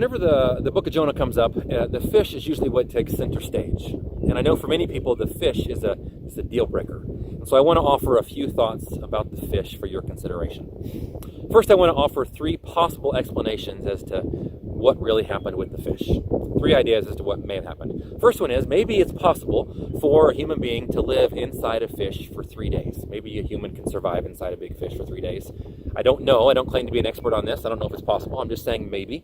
Whenever the book of Jonah comes up, the fish is usually what takes center stage. And I know for many people, the fish is a deal breaker. And so I want to offer a few thoughts about the fish for your consideration. First, I want to offer 3 possible explanations as to what really happened with the fish. 3 ideas as to what may have happened. First one is, maybe it's possible for a human being to live inside a fish for 3 days. Maybe a human can survive inside a big fish for 3 days. I don't know. I don't claim to be an expert on this. I don't know if it's possible. I'm just saying maybe.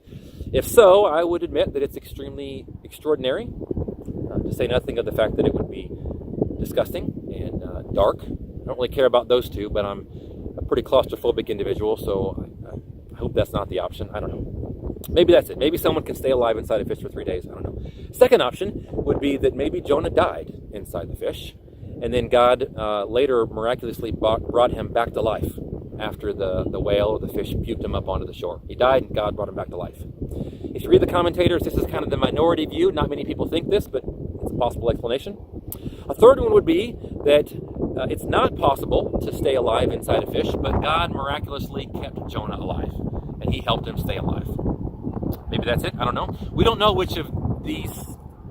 If so, I would admit that it's extremely extraordinary, to say nothing of the fact that it would be disgusting and dark. I don't really care about those 2, but I'm a pretty claustrophobic individual, so I hope that's not the option. I don't know. Maybe that's it. Maybe someone can stay alive inside a fish for 3 days. I don't know. Second option would be that maybe Jonah died inside the fish, and then God later miraculously brought him back to life after the whale or the fish puked him up onto the shore. He died, and God brought him back to life. If you read the commentators, this is kind of the minority view. Not many people think this, but it's a possible explanation. A third one would be that it's not possible to stay alive inside a fish, but God miraculously kept Jonah alive, and he helped him stay alive. Maybe that's it. I don't know. We don't know which of these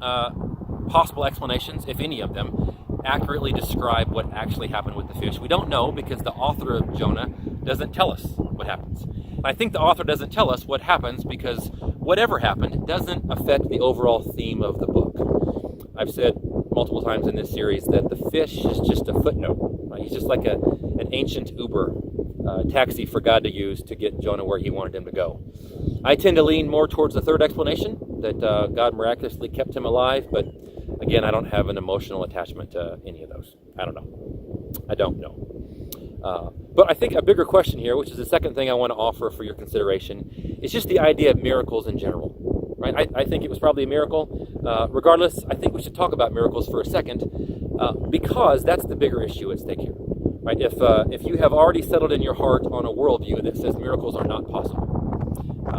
possible explanations, if any of them, accurately describe what actually happened with the fish. We don't know because the author of Jonah doesn't tell us what happens. And I think the author doesn't tell us what happens because whatever happened doesn't affect the overall theme of the book. I've said multiple times in this series that the fish is just a footnote. Right? He's just like an ancient Uber taxi for God to use to get Jonah where he wanted him to go. I tend to lean more towards the third explanation, that God miraculously kept him alive, but again, I don't have an emotional attachment to any of those. I don't know. But I think a bigger question here, which is the second thing I want to offer for your consideration, is just the idea of miracles in general. Right? I think it was probably a miracle. Regardless, I think we should talk about miracles for a second, because that's the bigger issue at stake here. Right? If you have already settled in your heart on a worldview that says miracles are not possible,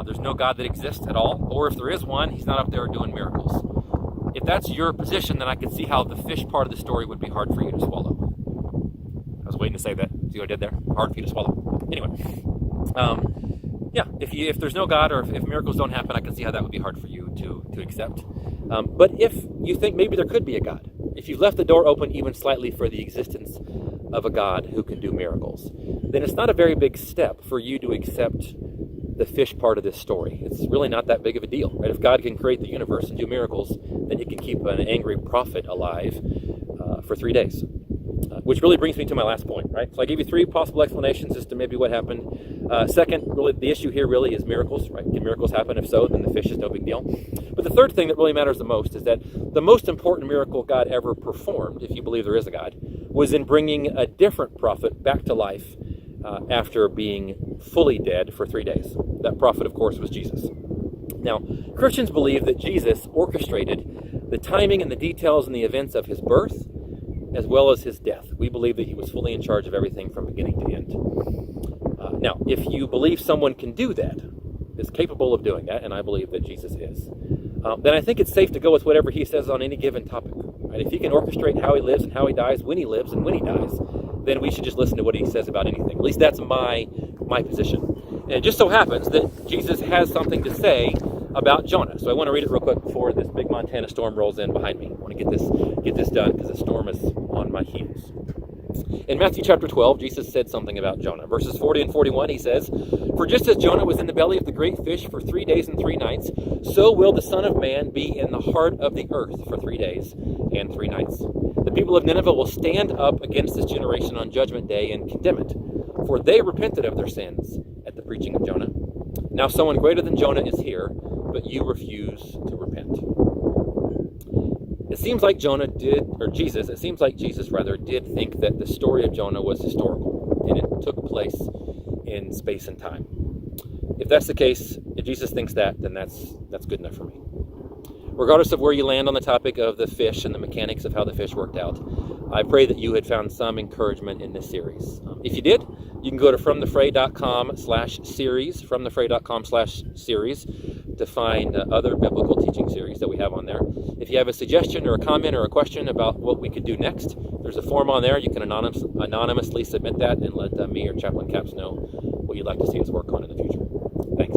there's no God that exists at all, or if there is one, he's not up there doing miracles. If that's your position, then I can see how the fish part of the story would be hard for you to swallow. I was waiting to say that. See what I did there? Hard for you to swallow. Anyway, if there's no God, or if miracles don't happen, I can see how that would be hard for you to accept. But if you think maybe there could be a God, if you've left the door open even slightly for the existence of a God who can do miracles, then it's not a very big step for you to accept the fish part of this story. It's really not that big of a deal, right? If God can create the universe and do miracles, then he can keep an angry prophet alive for 3 days. Which really brings me to my last point, right? So I gave you 3 possible explanations as to maybe what happened. Second, really, the issue here really is miracles, right? Can miracles happen? If so, then the fish is no big deal. But the third thing that really matters the most is that the most important miracle God ever performed, if you believe there is a God, was in bringing a different prophet back to life after being fully dead for 3 days. That prophet, of course, was Jesus. Now, Christians believe that Jesus orchestrated the timing and the details and the events of his birth, as well as his death. We believe that he was fully in charge of everything from beginning to end. Now, if you believe someone can do that, is capable of doing that, and I believe that Jesus is, then I think it's safe to go with whatever he says on any given topic. Right? If he can orchestrate how he lives and how he dies, when he lives and when he dies, then we should just listen to what he says about anything. At least that's my position. And it just so happens that Jesus has something to say about Jonah. So I want to read it real quick before this big Montana storm rolls in behind me. I want to get this done because the storm is on my heels. In Matthew chapter 12, Jesus said something about Jonah. Verses 40 and 41, he says, "For just as Jonah was in the belly of the great fish for 3 days and 3 nights, so will the Son of Man be in the heart of the earth for 3 days and 3 nights. The people of Nineveh will stand up against this generation on judgment day and condemn it, for they repented of their sins at the preaching of Jonah. Now someone greater than Jonah is here, but you refuse to repent." It seems like Jesus did think that the story of Jonah was historical, and it took place in space and time. If that's the case, if Jesus thinks that, then that's good enough for me. Regardless of where you land on the topic of the fish and the mechanics of how the fish worked out, I pray that you had found some encouragement in this series. If you did, you can go to fromthefray.com/series, fromthefray.com/series, to find other biblical teaching series that we have on there. If you have a suggestion or a comment or a question about what we could do next, there's a form on there. You can anonymously submit that and let me or Chaplain Caps know what you'd like to see us work on in the future. Thanks.